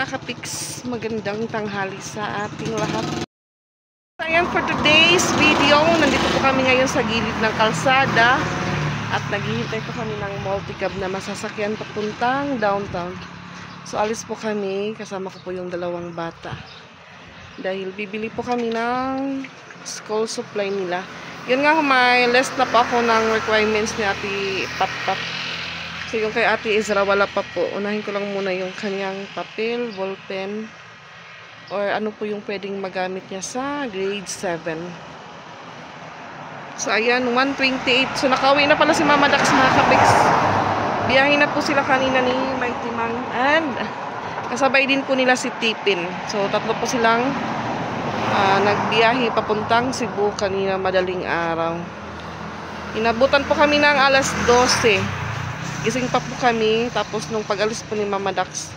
kapiks, magandang tanghali sa ating lahat. Ayan, for today's video, nandito po kami ngayon sa gilid ng kalsada at naghihintay po kami ng multicab na masasakyan papuntang downtown. So alis po kami, kasama ko po yung dalawang bata dahil bibili po kami ng school supply nila. Yun nga, may list na po ako ng requirements ni Ate Pat. So yung kay Ate Ezra wala pa po. Unahin ko lang muna yung kanyang papel, ballpen, or ano po yung pwedeng magamit niya sa grade 7. So ayan, 1:28. So nakauwi na pala si Mama Dax, mga kapiks. Biyahin na po sila kanina ni Mighty Mang. And kasabay din po nila si Tipin. So tatlo po silang nagbiyahe papuntang Cebu kanina madaling araw. Inabutan po kami ng alas 12. Gising pa po kami, tapos nung pag-alis po ni Mama Dax,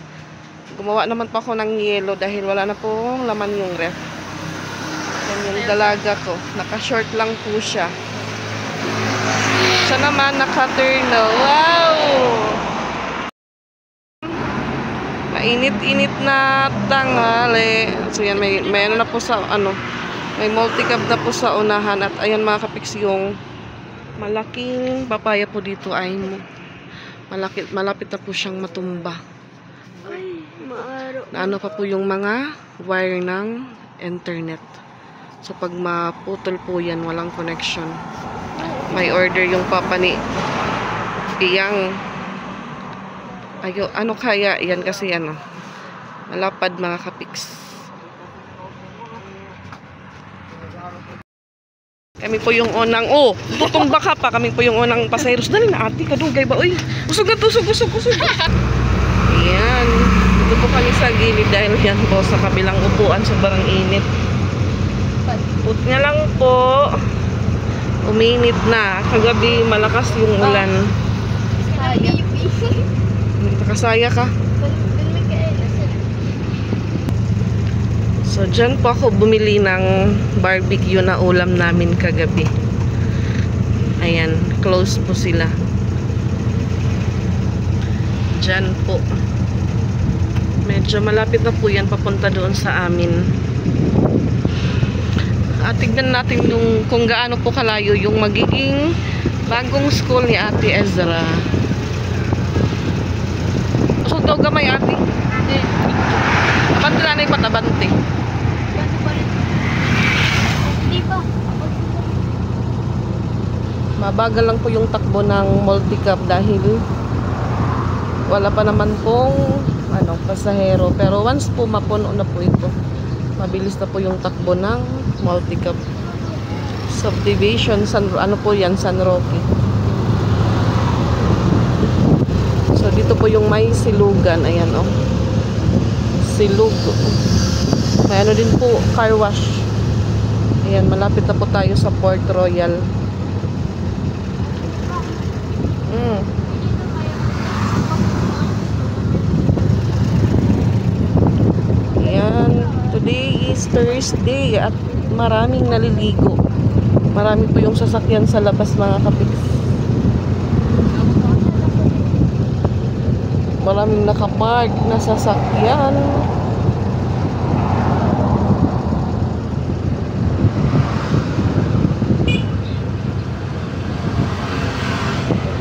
gumawa naman po ako ng yelo dahil wala na pong laman yung ref. Yan yung dalaga ko, naka-short lang po siya. Siya naman naka-turno. Wow! Mainit-init na tanghali. So yan, may ano na po sa may multicab na po sa unahan. At ayan mga kapiks, yung malaking papaya po dito ay malapit na po siyang matumba. Naano pa po yung mga wire ng internet. So pag maputol po yan, walang connection. May order yung papa ni Piyang. Ano kaya yan kasi malapad mga kapiks. Kami po yung unang, tutumba ka pa. Kami po yung unang pasayros. Dali na ate, kadugay ba? Uy, usog. Ayan. Dito po kami sa gilid dahil yan po sa kabilang upuan. Sobrang init. Put nga lang po. Uminit na. Kagabi malakas yung ulan. Nakasaya ka. So, dyan po ako bumili ng barbecue na ulam namin kagabi. Ayan, close po sila. Dyan po. Medyo malapit na po yan papunta doon sa amin. At tignan natin kung gaano po kalayo yung magiging bagong school ni Ate Ezra. So, daw gamay ate? Hindi. Abante na na ipatabante. Mabagal lang po yung takbo ng multicab dahil wala pa naman pong pasahero. Pero once po mapuno na po ito, mabilis na po yung takbo ng multicab. Subdivision, ano po yan, San Roque. So dito po yung may silugan. Ayan silug. May din po, car wash. Ayan, malapit na po tayo sa Port Royal. Ayan, today is Thursday at maraming naliligo. Marami po yung sasakyan sa labas mga kapiks. Maraming nakapark na sasakyan.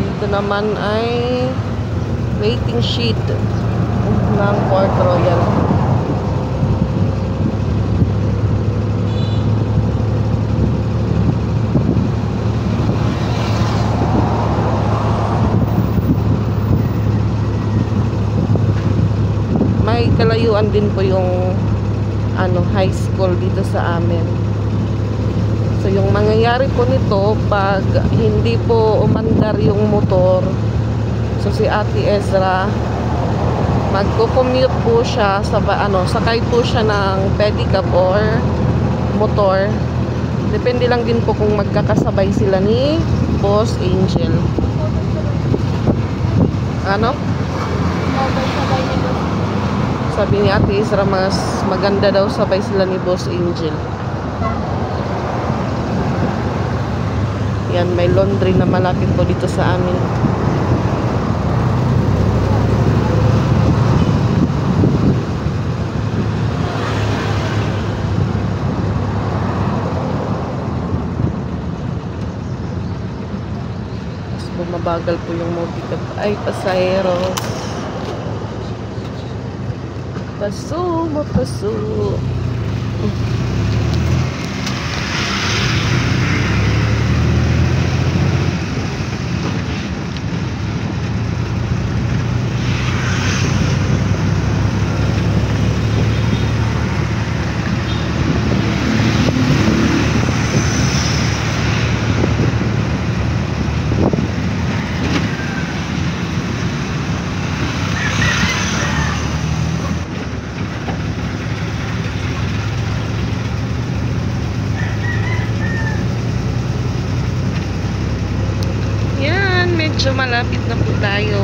Dito naman ay waiting sheet ng Port Royal. May kalayuan din po yung high school dito sa amin. So yung mangyayari po nito, pag hindi po umandar yung motor, so si Ate Ezra magko-commute po siya sa sakay po siya ng pedicab or motor. Depende lang din po kung magkakasabay sila ni Boss Angel. Sabi ni Ate Ezra, mas maganda daw sabay sila ni Boss Angel. Yan, may laundry na malapit po dito sa amin. mabagal po yung multicab. Ay, pasaheros. Paso, mapaso. Medyo malapit na po tayo.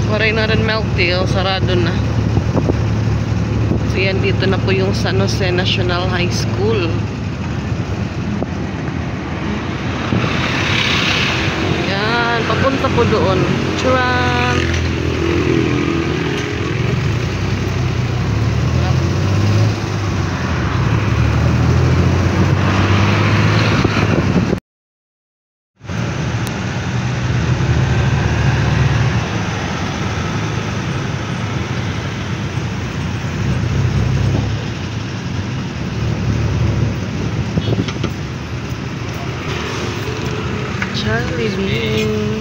Waray na rin milk tea. Sarado na. So yan, dito na po yung San Jose National High School. Yan, papunta po doon. Churan! Jollibee.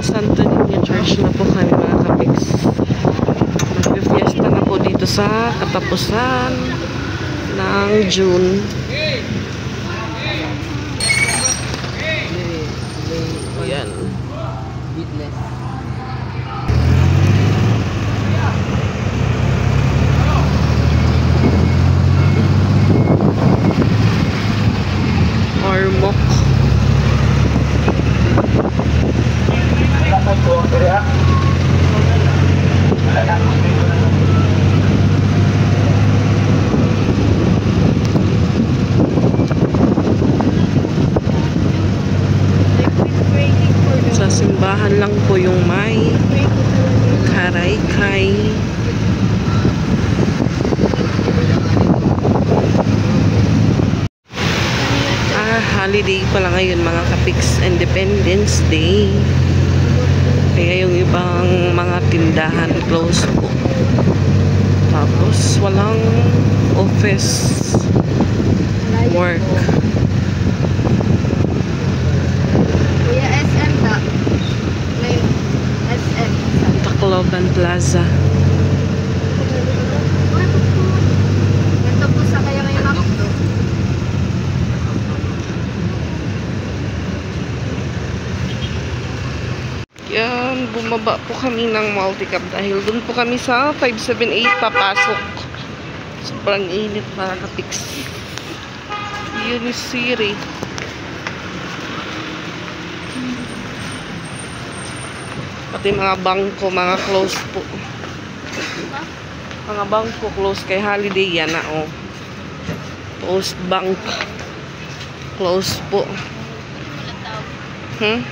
Santo Niño Church na po kami mga kapiks. Magpifiesta na po dito sa katapusan ng June. Ayan. Ormoc. Sa simbahan lang po yung may Karaykay. Holiday pala ngayon mga kapiks, Independence Day. Kaya yung ibang mga tindahan close po. Tapos walang office work. Kuya SM ba? May SM. Tacloban Plaza. Ito po sa kaya may McDo. Yan, bumaba po kami ng multicab dahil dun po kami sa 578 papasok. Sobrang init mga kapiks. Unisiri. Pati mga bangko, mga close po. Mga bangko close kay holiday yan na oh. Post bank. Close po.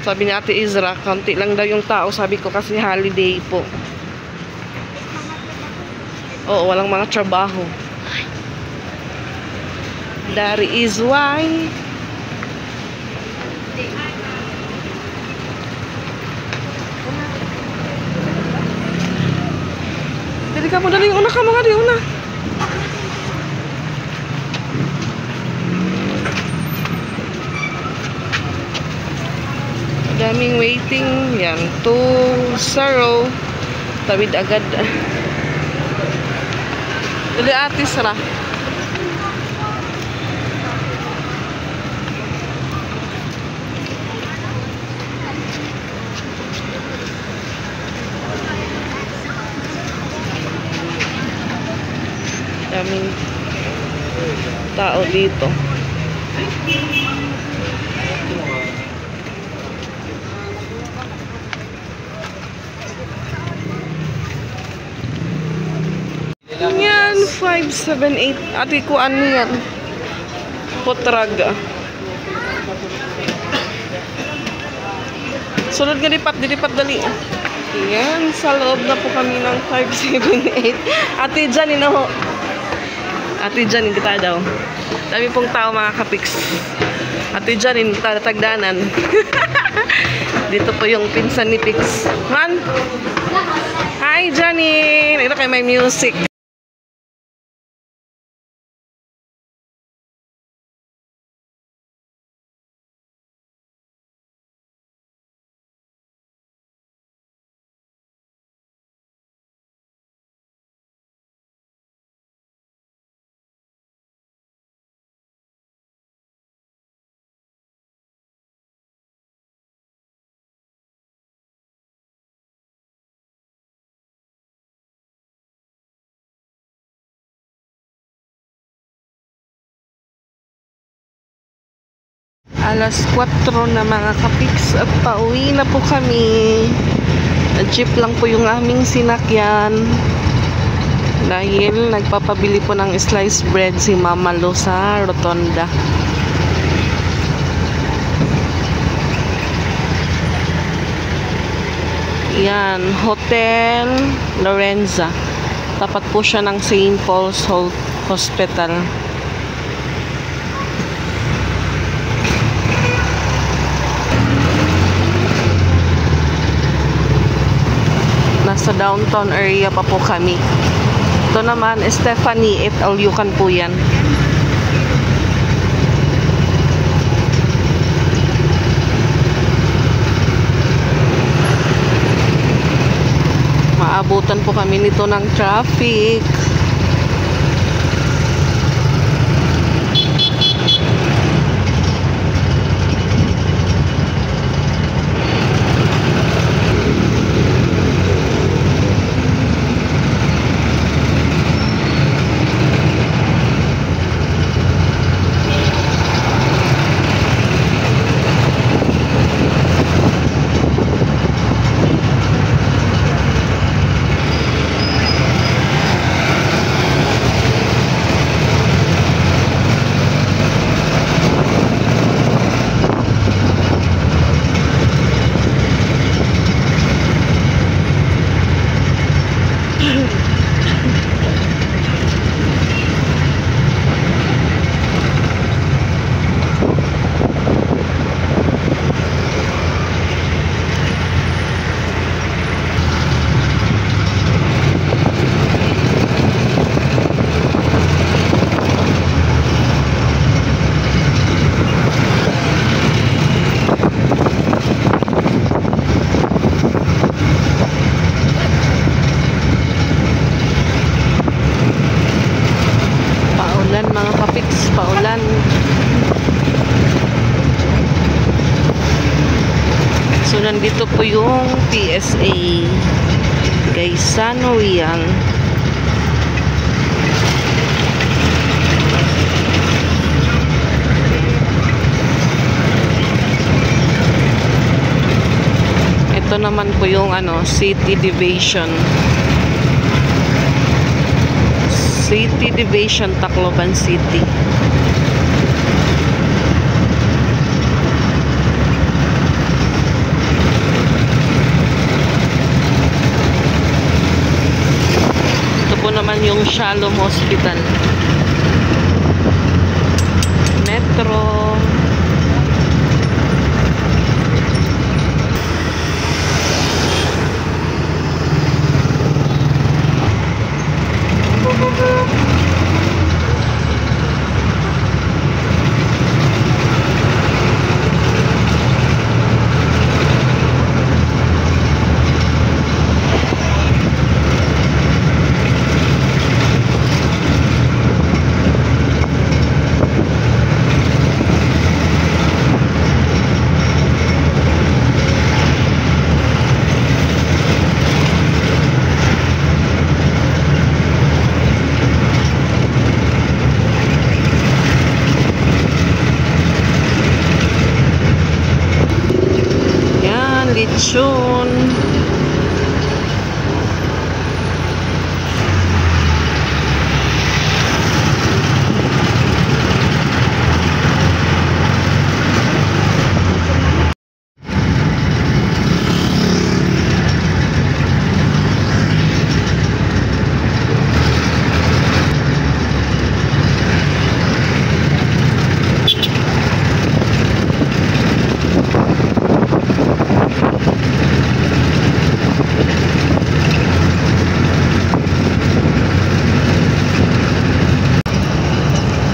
Sabi ni Ate Izra, kaunti lang daw yung tao. Sabi ko kasi holiday po. Oo, walang mga trabaho. That is why. Dali ka mo, dali. Una ka mga, di una. Daming waiting. Yan. To Saro. Tawid agad. Dali Ate Sara. Daming tao dito. Yan, 578. Ati ko ano yan? Potraga. Sunod nga dilipat dali. Yan, sa loob na po kami ng 578. Ate Jan, ho. Ate Jan, kita daw. Dami pong tao mga kapiks. Ate Jan, tatagdanan. Dito po yung pinsan ni Pix. Man! Hi, Johnny! Ito kayo may music. Alas 4 na mga kapiks at pauwi na po kami. Jeep lang po yung aming sinakyan dahil nagpapabili po ng sliced bread si Mama Lo sa Rotonda. Yan, Hotel Lorenza. Tapat po siya ng St. Paul's Hospital. Nasa downtown area pa po kami. Ito naman, Stephanie et Alyucan po yan. Maabutan po kami nito ng traffic. Mga kapiks, paulan. So nandito po yung PSA Gaisano Real. Ito naman po yung City Division. City Division, Tacloban City. Ito po naman yung Shalom Hospital. Metro.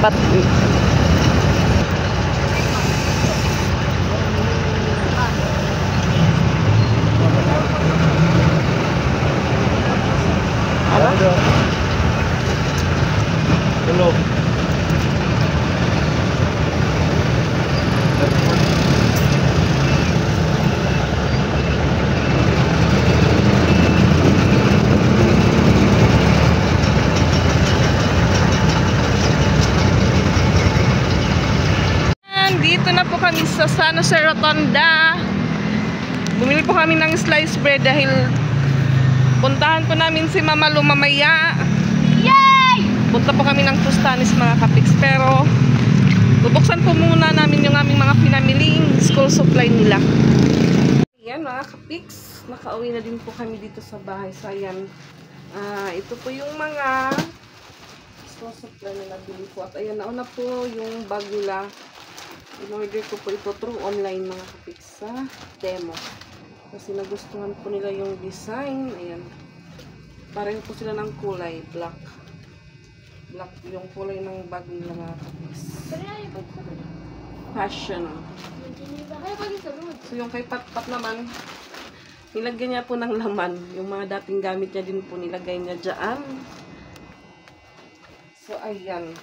pat. Ano? Hello. Dito na po kami sa San Jose Rotonda. Bumili po kami ng sliced bread dahil puntahan po namin si Mama Lu mamaya. Yay! Punta po kami ng Tustanis mga kapiks. Pero bubuksan po muna namin yung aming mga pinamiling school supply nila. Ayan mga kapiks, nakauwi na din po kami dito sa bahay. So ayan, ito po yung mga school supply nila bili po. At ayan, nauna po yung bag nila. In-order ko po ito through online mga kapiks sa Temo. Kasi nagustuhan po nila yung design. Ayan. Pareho po sila ng kulay. Black. Black yung kulay ng bag nila mga kapiks. Fashion. So yung kay Pat-Pat naman, nilagyan niya po ng laman. Yung mga dating gamit niya din po nilagay niya dyan. So ayan.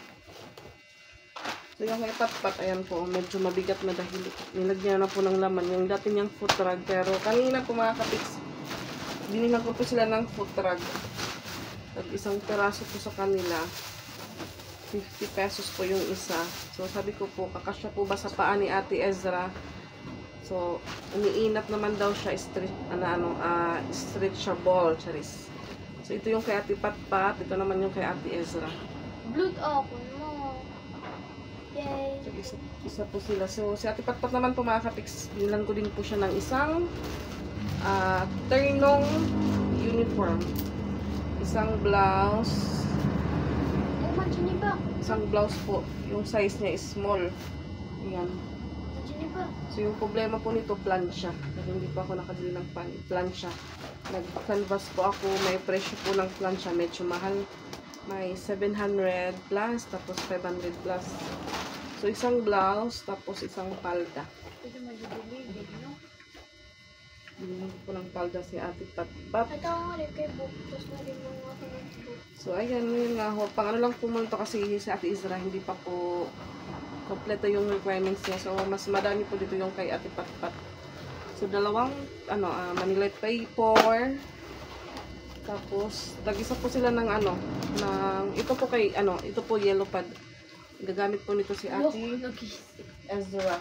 So yung kay Pat-Pat, ayan po, medyo mabigat na dahil nilagyan na po ng laman yung dati niyang food rug. Pero kanina po mga kapiks, binilang ko po sila ng food rug. At isang peraso po sa kanila, 50 pesos po yung isa. So sabi ko po, kakasya po ba sa paa ni Ate Ezra? So umiinat naman daw siya, stretchable, charis. So ito yung kay Ate Pat-Pat, ito naman yung kay Ate Ezra. Blood ako mo. Yay! So, isa po sila. So, si Ate Pat-Pat naman po mga kapiks, binilan ko din po siya ng isang ternong uniform. Isang blouse. Isang blouse po. Yung size niya is small. Ayan. So, yung problema po nito, plansya. Dahil hindi pa ako nakabili ng plansya. Nag-canvas po ako. May presyo po ng plansya. Medyo mahal. May 700 plus, tapos 500 plus. So, isang blouse, tapos isang palda. Bilhin ko ng palda si Ate Pat-Pat. So, ayan, yun nga ho. Pang ano lang po muna kasi si Ate Ezra, hindi pa po kompleto yung requirements niya. So, mas madami po dito yung kay Ate Pat-Pat. So, dalawang, Manila paper. Tapos, tag-isa po sila ng ito po kay, ito po yellow pad. Gagamit po nito si Ate Ezra.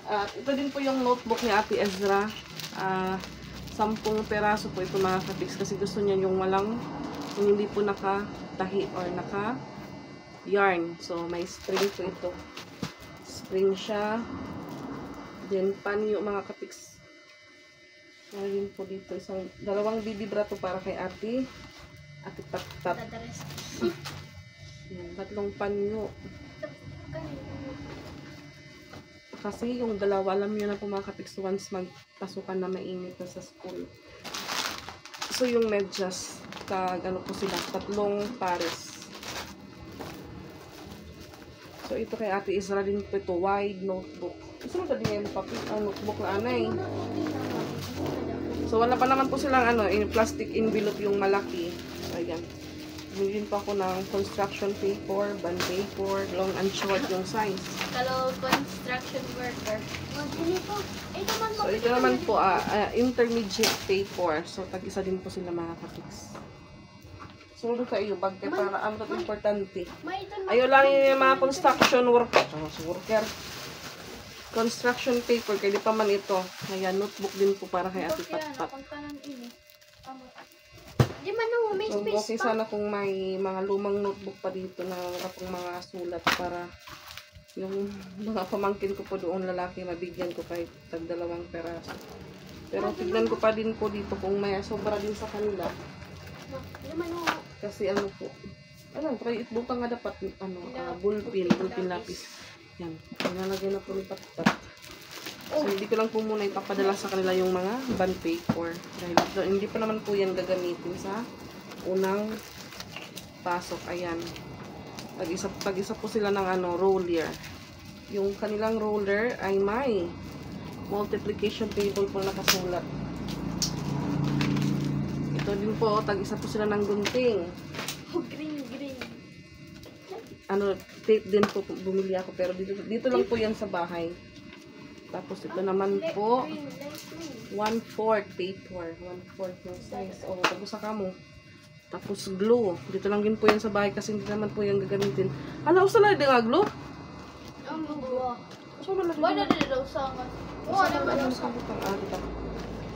At ito din po yung notebook ni Ate Ezra. 10 peraso po ito mga kapiks kasi gusto niya yung yung hindi po naka-tahi or naka-yarn. So, may string po ito. String siya. Then, panyo mga kapiks. Ngayon po dito, dalawang bibi brato para kay Ate Pat-Pat. Yan, 3 panyo. Kasi yung dalawa, alam nyo na po mga kapiks, once magpasukan na mainit na sa school. So yung medyas, po sila, 3 pares. So ito kay Ate Ezra din po ito, wide notebook. Gusto mo din yung notebook na anay. So, wala pa naman po silang plastic envelope yung malaki. So, ayan. Bumili pa ako ng construction paper, bond paper, long and short yung size. Hello, construction worker. So, ito naman po, intermediate paper. So, tag-isa din po sila mga kapiks. So, doon kayo, bag para importante. Ayaw lang yung mga construction worker. Construction paper, kaya di pa man ito. Ayan, notebook din po para kay Ate Pat-Pat. So, okay sana kung may mga lumang notebook pa dito na wala pong mga sulat para yung mga pamangkin ko po doon lalaki, mabigyan ko kahit tag-2 peraso. Pero tignan ko pa din po dito kung may sobra din sa kanila. Kasi po, try itbutang nga dapat, bullpen lapis. Yan, nalagay na po ni Pat-Pat. So, hindi ko lang po muna ipapadala sa kanila yung mga bond paper. Dahil hindi pa naman po yan gagamitin sa unang pasok. Ayan. Tag-isa po sila ng ano, roller. Yung kanilang roller ay may multiplication table po nakasulat. Ito din po, tag-isa po sila ng gunting. Green. Ano, tape din po bumili ako, pero dito lang po yan sa bahay. Tapos ito naman po, 1/4 paper. 1/4 yung size. O, tapos saka mo. Tapos glue. Dito lang din po yan sa bahay kasi hindi naman po yan gagamitin. Ano, usa lang din nga glue? Ang buwa. Usa man lang. Wala din daw sa nga. Wala ba daw sa?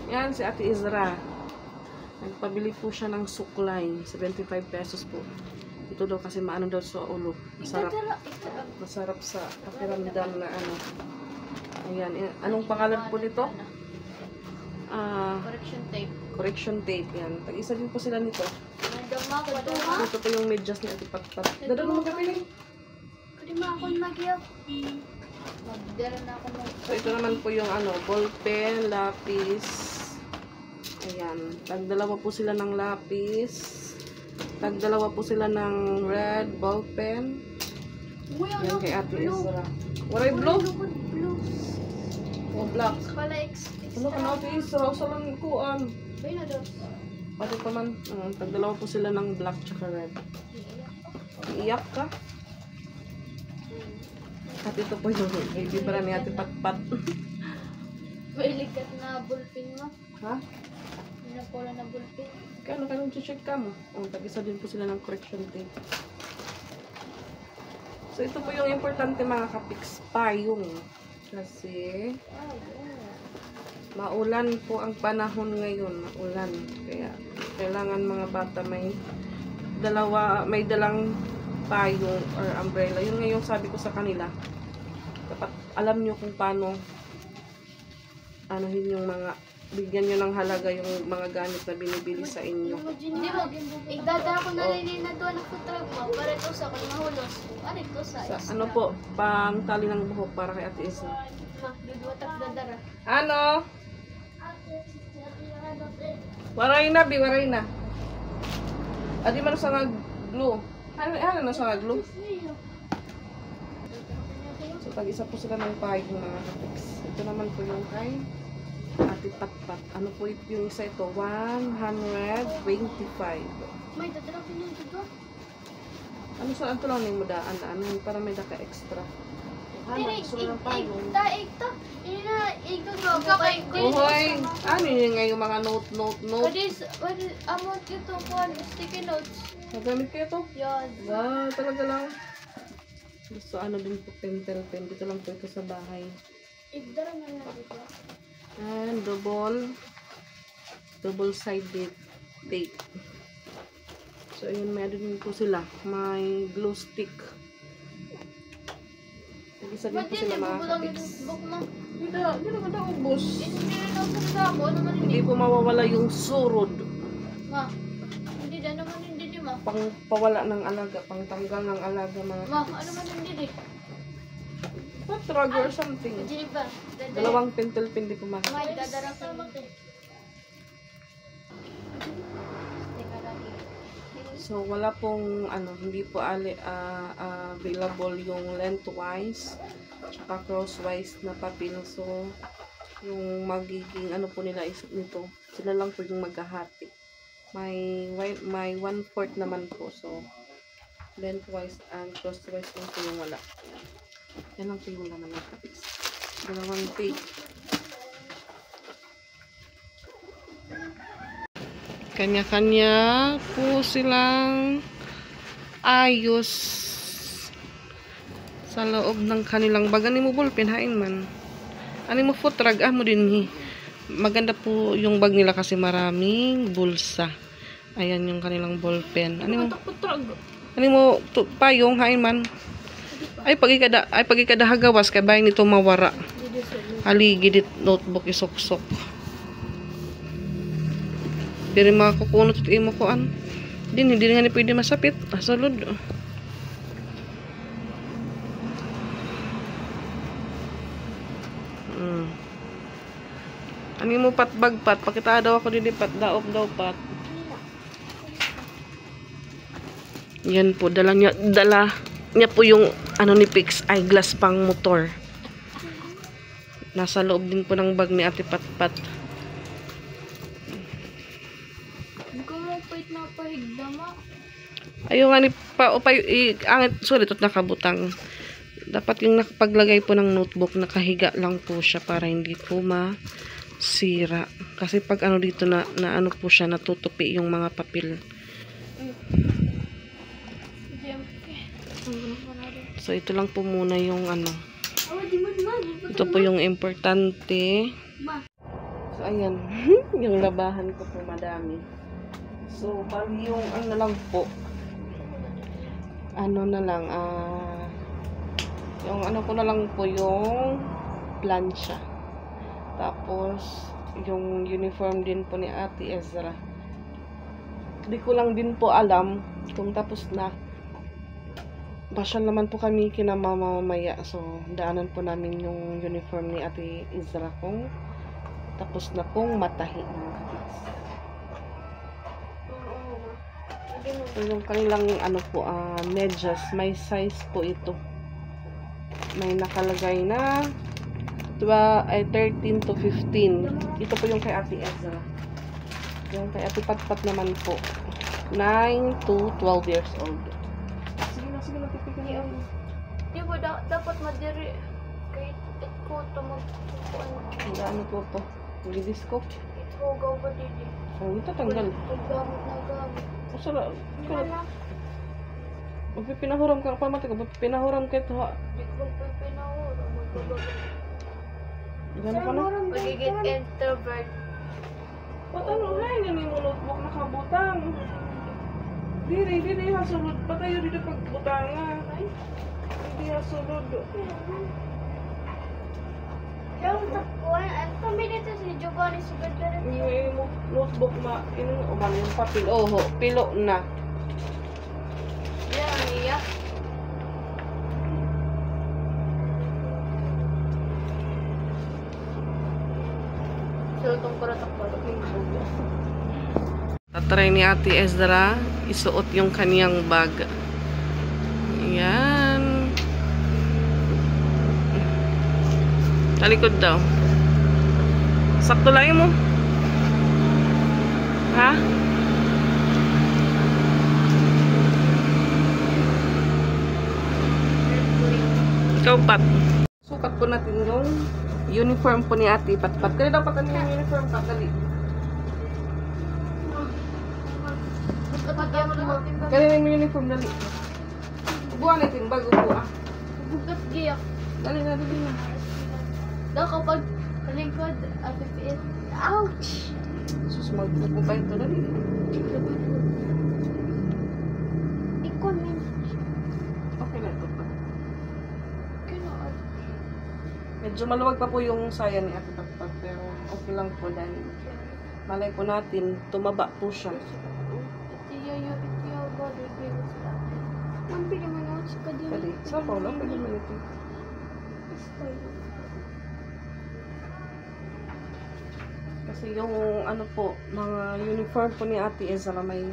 Yan, si Ate Izra. Nagpabili po siya ng suklay. 75 pesos po. Ito daw kasi maano daw sa ulo. Masarap sa pakiramdam na ano. Ayan. Anong pangalan po nito? Correction tape. Correction tape. Yan. Tag-isa din po sila nito. Nandama ko daw ha? Ito po yung medyas ni Ate Patpat. Dadalo mo kami. Pwede mo akong magyap. Magdala na ako ng... So, ito naman po yung ano, ballpen, lapis. Ayan. Tagdalawa po sila ng lapis. Tagdalawa po sila ng red ballpen. Yan kay Ate Izra. Waray blue? Blue. O black. Pala Ano ka na Ate Izra? Usa lang ikuan. Bay na daw. Pati pa man. Tagdalawa po sila ng black tsaka red. Iiyak ka? At ito po yung baby bra ni Ate Patpat. May likat na bullpen mo. Ha? May napula na bullpen. Kaya ano check ka mo? Tag-isa din po sila ng correction tape. So, ito po yung importante mga kapiks, payong. Kasi, maulan po ang panahon ngayon. Maulan. Kaya, kailangan mga bata may dalang payong or umbrella. Yun nga yung sabi ko sa kanila. Dapat alam nyo kung paano anuhin yung mga, bigyan nyo ng halaga yung mga gamit na binibili sa inyo. Hindi mo, igdadala ko na rin na doon ako trabaho para ito sa kung mahulos. Ano ito sa isa? Ano po, pang tali ng buhok para kay Ate Isa. Ma, dudwatak dadara. Ano? Waray na, bi, waray na. Adi man sa nga glue. Ano na sa nga glue? So, tag-isa po sila ng pahig ng mga kapiks. Ito naman po yung kay Ate Patpat. Ano po yung isa ito? 125. May dadala ko na dito. Ano sa ito lang yung mudaan? Ano yung para may daka extra? Ano? Gusto mo ng payong? Igta. Igta ko kay Uhoy! Ano yun nga yung mga note? What is amount ito ko sticky notes. Magamit kayo to? Yan. Wow, talaga lang. Gusto ano din po, pentel pen. Dito lang po ito sa bahay. Igdara na lang dito. And double sided tape. So, ayun, meron din po sila. May glue stick. Isa din po sila mga kapiks. Book mo. Hindi na ubos. Hindi na daw sa sabo. Ano man Hindi po mawawala yung surod. Ma, hindi na naman hindi di ma. Pang pawala ng alaga, pang tanggal ng alaga mga Ma, kapiks. ano man hindi di. Patrog or something. Hindi ba? Dalawang pentel pen di po mga May kapiks. dadara ko mo. So, wala pong, hindi po available yung lengthwise tsaka crosswise na papel. So, yung magiging, po nila is nito. Sila lang po yung maghahati. May 1/4 naman po. So, lengthwise and crosswise lang po yung wala. Yan lang po yung laman ng kapis. Dalawang page. Kanya-kanya po silang ayos sa loob ng kanilang baga. Ni mo ballpen, hain man. Ani mo fotrag, mo din. Maganda po yung bag nila kasi maraming bulsa. Ayan yung kanilang ballpen. Ani mo payong, hain man. Ay pagikada hagawas kay bayan nito mawara. Haligi dit notebook isok-sok. Diri makakukunot at imo koan. Hindi nga ni pwede masapit. Asalod. Ani mo patbagpat. Pakita daw ako dili pat daop daw pat. Yan po, dala niya po yung ano ni Pix, eyeglass pang motor. Nasa loob din po ng bag ni Ate Patpat. Hindi ko mo pait na pahigdama. Ayaw nga ni angit, sorry, tot nakabutang. Dapat yung nakapaglagay po ng notebook, nakahiga lang po siya para hindi po masira. Kasi pag ano dito na ano po siya, natutupi yung mga papel. So, ito lang po muna yung ano. Ito po yung importante. So, ayan. Yung labahan ko po madami. So, bali yung ano lang po. Ano na lang, yung ano ko na lang po yung plancha. Tapos, yung uniform din po ni Ate Ezra. Hindi ko lang din po alam kung tapos na. Pasyal naman po kami kinamamamaya. So, daanan po namin yung uniform ni Ate Ezra kung tapos na pong matahi ng kapis. So, yung kanilang ano po, medyas, may size po ito. May nakalagay na diba, ay 13 to 15. Ito po yung kay Ate Ezra. Yung kay Ate Patpat naman po 9 to 12 years old. Sige na, pipigyan mo. Di ba dapat madiri kahit ko ito magpupuan. Ano po to? Mag-disco? Ithugaw ba dili? Oh, ito tanggal. Paggamit na gamit. O sala, Wala. pinahuram ka pa mati ka, pinahuram ka ito ha. Di ko pa pinahuro. Gano'n ka na? Magiging introvert. Ba't ano na yun yung notebook nakabutang? Dili, hasulod. Patayo dito pagbutanga. Hindi hasulod. Yung tapuan, ang kami dito si Giovanni Sugad na rin yun. Yung notebook umano yung papel. Oho, pilo na. Yan, iya. Sultong karatak-karatak yung sugo. Tatry ni Ate Ezra isuot yung kaniyang bag. Ayan. Talikod daw. Sakto lang mo. Ha? Ikaw, Pat. Sukat po natin yung uniform po ni Ate Patpat. Kaya dapat ano yung uniform, Pat? Dali. Kaya yung uniform, dali. Ubuan natin, bago po Bugat giyak. Dali na. Daw kapag kalingkod, FPS. Ouch! Sus, magpupo pa ito, dali. Ikon min. Okay na ito pa. Kinood. Medyo maluwag pa po yung saya ni Ate Patpat, pero okay lang po dahil malay po natin, tumaba po siya. Itiyo ba, reviews na. Ang pili mo na si Kadiri. Dali, sa Paulo, pwede mo ito. Kasi yung ano po, mga uniform po ni Ate Ezra may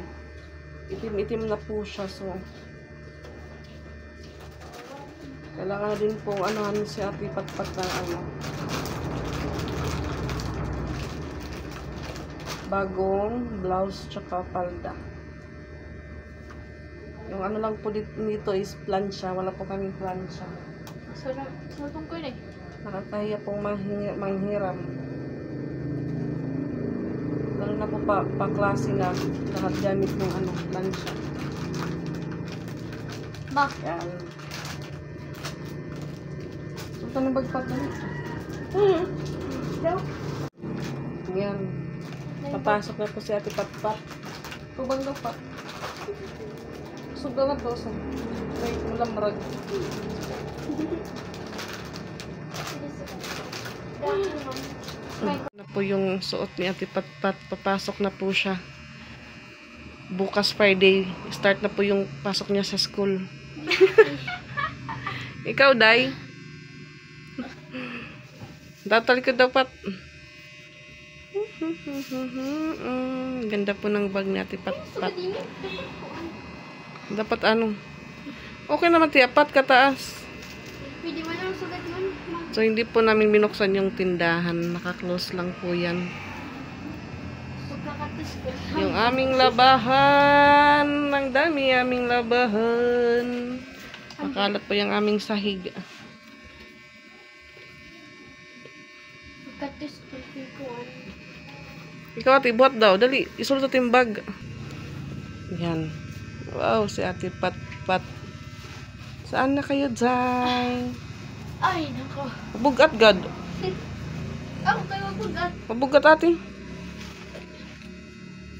itim-itim na po siya, so kailangan na din pong ano si Ate Patpat na ano bagong blouse tsaka palda. Yung ano lang po dito is plancha, wala po kaming plancha. Sarap ko yun eh. Nakakahiya pong manghiram. Lalo na po pa klase na lahat gamit ng ano, plancha. Ma. Yan. Ito na bagpat na nito. Yan. Papasok na po si Ate Patpat. Kubang daw pa. Sugal na daw sa may malamrag. Na po yung suot ni Ate Patpat. Papasok na po siya. Bukas Friday, start na po yung pasok niya sa school. Ikaw, Day? Datalikod daw, Pat. Ganda po ng bag ni Ate Patpat. Dapat ano. Okay naman, tiyapat kataas. Pwede man ang sugat nun. So, hindi po namin binuksan yung tindahan. Naka-close lang po yan. Pagkakatis ko. Yung aming labahan. Ang dami aming labahan. Makalat po yung aming sahig. Pagkatis ko. Ikaw ate, buhat daw. Dali, isulot sa timbag. Yan. Wow, si ate Pat. Saan na kayo, Zay? Ay, nako. Mabugat, God. Ako kayo mabugat. Mabugat ate.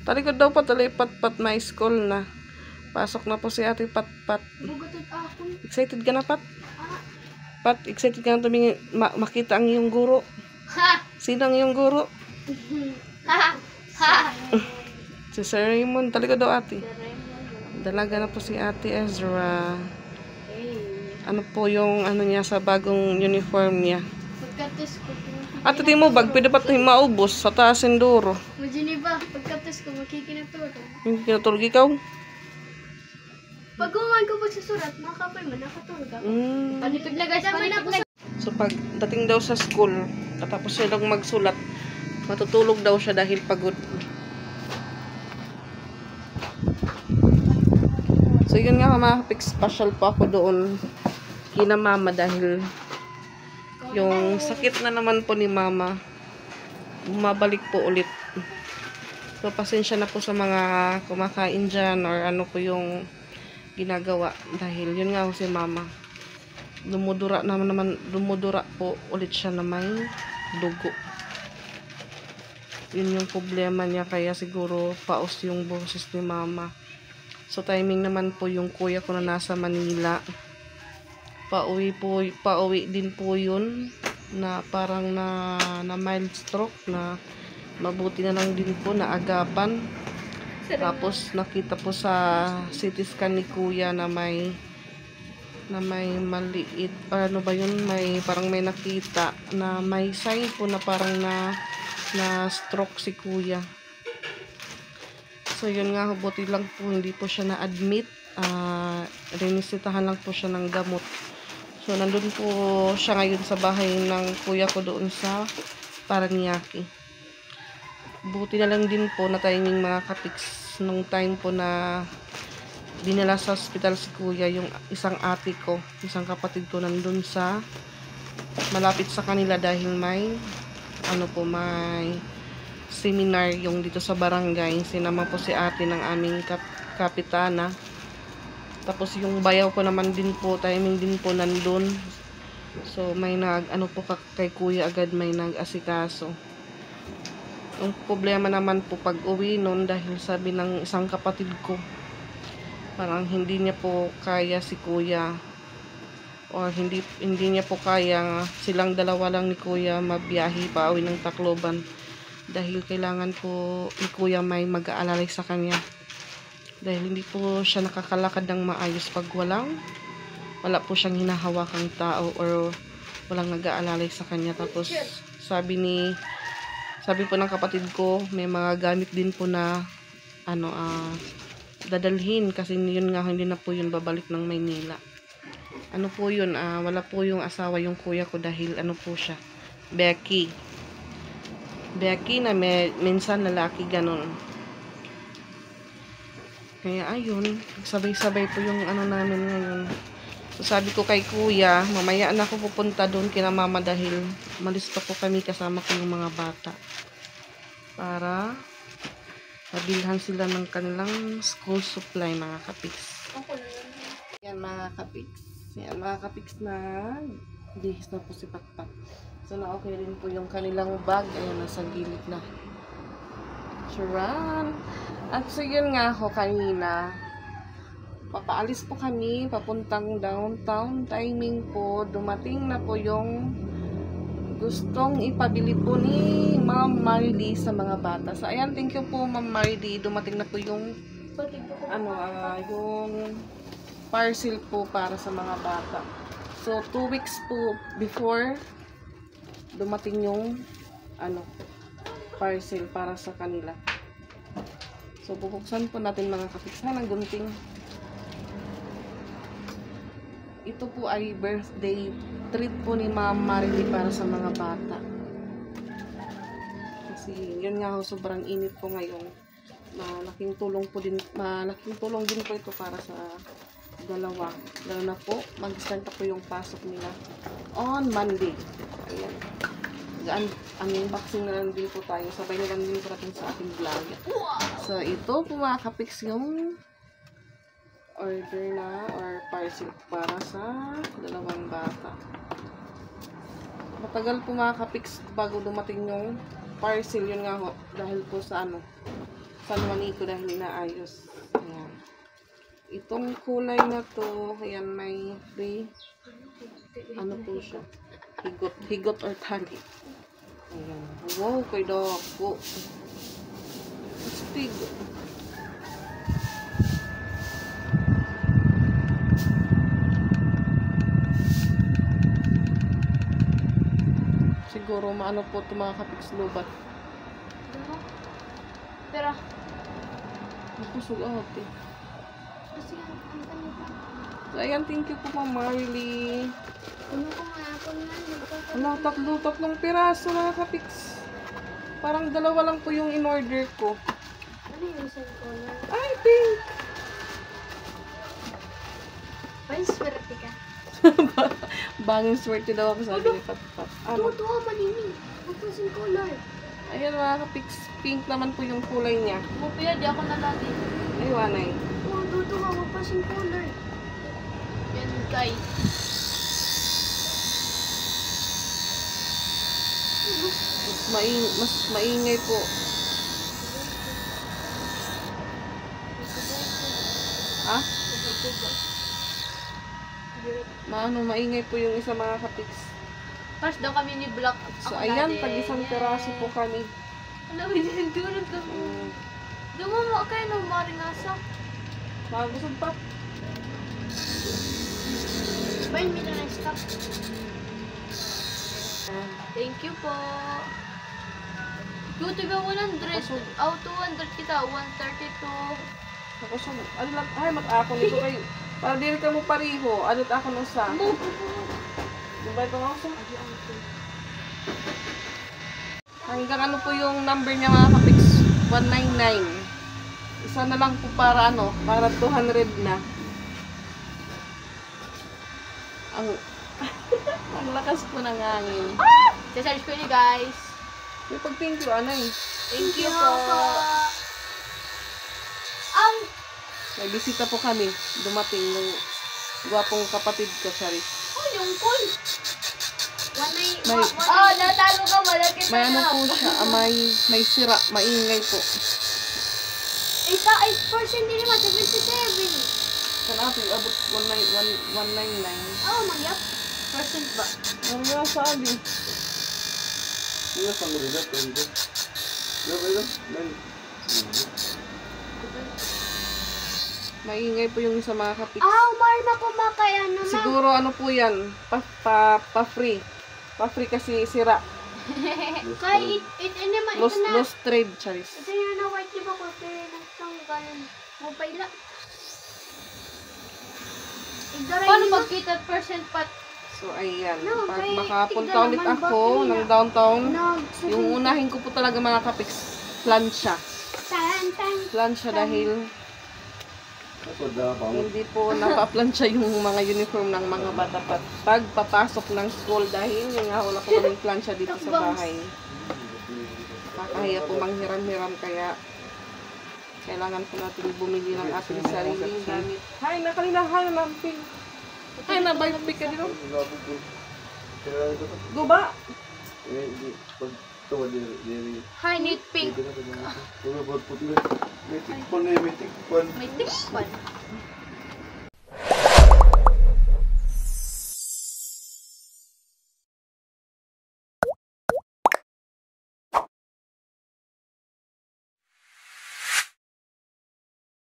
Talikod daw pa, talay Pat, may school na. Pasok na po si ate Pat. Bugatod ako. Excited ka na, Pat? Ah. Pat, excited ka na tumingin, makita ang iyong guro. Ha! Sino ang iyong guro? Ha! Ha! Si Sir Raymond. Talikod daw ate. Dalaga na po si ate Ezra. Ano po yung ano niya sa bagong uniform niya. Pagkatis ko. Ate mo bag, pwede pa ito maubos sa taas enduro. Majini ba? Pagkatis ko, makikinaturo. Hindi kinatulog ikaw? Pag kumain ko po sa surat, makakapay mo, nakatulog ako. Panipid na guys, panipid na. So pag dating daw sa school, katapos siya lang magsulat, matutulog daw siya dahil pagod. So yun nga mga kapik, special po ako doon kina mama dahil yung sakit na naman po ni mama bumabalik po ulit. So pasensya na po sa mga kumakain dyan or ano po yung ginagawa dahil yun nga po si mama dumudura po ulit siya na may dugo. Yun yung problema niya kaya siguro paos yung boses ni mama. So timing naman po yung kuya ko na nasa Manila. Pauwi din po yun na parang na mild stroke na mabuti na lang din po na agapan. Tapos nakita po sa CT scan ni kuya na may maliit or ano ba yun, parang may nakita na may sign po na parang na stroke si kuya. So yun nga, buti lang po hindi po siya na-admit. Rinisitahan lang po siya ng gamot. So nandun po siya ngayon sa bahay ng kuya ko doon sa Paranaque. Buti na lang din po na timing mga kapiks nung time po na dinala sa hospital si kuya yung isang ate ko, isang kapatid ko nandun sa malapit sa kanila dahil may seminar yung dito sa barangay. Sinama po si ate ng aming kapitana. Tapos yung bayaw ko naman din po, timing din po nandun. So may kay kuya agad may nag-asikaso. Yung problema naman po pag uwi nun dahil sabi ng isang kapatid ko parang hindi niya po kaya si kuya or hindi niya po kaya silang dalawa lang ni kuya mabiyahe pa uwi ng Tacloban dahil kailangan po ni kuya may mag-aalalay sa kanya dahil hindi po siya nakakalakad ng maayos pag wala po siyang hinahawakang tao or walang nag-aalalay sa kanya. Tapos sabi po ng kapatid ko may mga gamit din po na dadalhin kasi yun nga hindi na po yun babalik ng Maynila. Ano po yun, wala po yung asawa yung kuya ko dahil po siya Becky na minsan lalaki ganon. Kaya ayun, sabay-sabay po yung namin ngayon. So sabi ko kay kuya, mamaya na ako pupunta doon kina mama dahil malisto po kami kasama ko yung mga bata. Para mabilhan sila ng kanilang school supply mga kapiks. Yan mga kapiks. Yan mga kapiks na bihis na po si Patpat. So na okay rin po yung kanilang bag. Ayan, nasa gilid na. Charan! At so yun nga ho kanina. Papaalis po kami papuntang downtown. Timing po, dumating na po yung gustong ipabili po ni Ma'am Marily sa mga bata. So ayan, thank you po Ma'am Marily. Dumating na po yung yung parcel po para sa mga bata. So 2 weeks po before dumating yung parcel para sa kanila. So bubuksan po natin mga kapiks. Ng gunting. ito po ay birthday treat po ni Ma'am Marily para sa mga bata. Kasi yun nga ho, sobrang init po ngayon. Malaking tulong din po ito para sa dalawa. Lalo na po, mag-start po yung pasok nila on Monday. Ayan. Unboxing na lang din po tayo. Sabay na lang din po natin sa ating vlog. So, ito po mga kapiks yung order na or parcel para sa dalawang bata. Matagal po mga kapiks bago dumating yung parcel. Yun nga ho, dahil po sa San Juanico dahil inaayos. Ayan. Itong kulay na to, ayan, may free, po siya, higot or tali. Ayan. Wow, kay dako. Astig. Siguro maano po ito mga kapiks lubat. Pero, Nakusulat eh. kasi ang kanita. So, ayan, thank you po Ma'am Marily. Ano ko nga, ako Wala, nga, tatlong piraso mga kapiks. Parang dalawa lang po yung in-order ko. ano yung isang color? Ay, pink! Ay, swerte ka. Banging swerte daw ako sabi ni Pat. Tuwa, manini. Huwag po isang color. Ayan mga kapiks, pink naman po yung kulay niya. Mupia, di ako nalagi. Ay, wanay. Tuwa, huwag po isang color. Yan, guys. Mas maingay po. Ha? Maingay po yung isa mga kapiks. First daw kami ni Block. So, ayan, tag-isang piraso po kami. Ano, binigulog kami. Dumamo kayo ng maringasa. Magusog pa. Bayan, may na stop. Thank you po. Yung tiga 100. Out 200 kita. 132. Ako sa, ano lang, ay, mag-ako nito kayo. Para dili ka mo pariho. Anot ako nung sa. Diba ito nga ako? Hanggang ano po yung number niya mga kapiks? 199. Isa na lang po para para 200 na. Ang lakas po ng hangin. Sasarge ko ni guys. May pag-thank you, anay. Thank you po. May bisita po kami. Dumating ng gwapong kapatid ko, Charis. Oh, yung cool. May, natalo ka. Malakit may ano po siya, may sira, maingay po. Isa 8% din naman, 77. Kan ating abot 199. Oh, magyap. Percent ba? Ano nga sabi? Iya, sama juga, juga. Ya, men. Maingay po yung isa mga kapit. Umar na kumakay ano na. Siguro ano po yan, pa-free. Pa-free kasi sira. Kaya ito naman, ito na. Lost trade, Charis. Ito yung na white diba ko, pero nagtanggalan. Mobile lang. Paano magkita percent pat? So, ayan. No, Pag kay- makapunta tignan ulit naman, ako bakit ng niya? downtown, Nag- yung unahin ko po talaga mga kapiks, plancha. Tan. Plancha dahil Ako dah bangun. hindi po napaplansya yung mga uniform ng mga bata pag papasok ng school dahil yung nga wala po kaming plansya dito sa bahay. Kakahiya po manghiram-hiram kaya kailangan po natin bumili ng ating sariling gamit. Hay, nakalinahan na namping. Hay, nabayot-bik ka dito. Kaya ito. Guba! Hindi. Pag tawa diri. Hi, knit pink. Pag puti. May tikpon. May tikpan.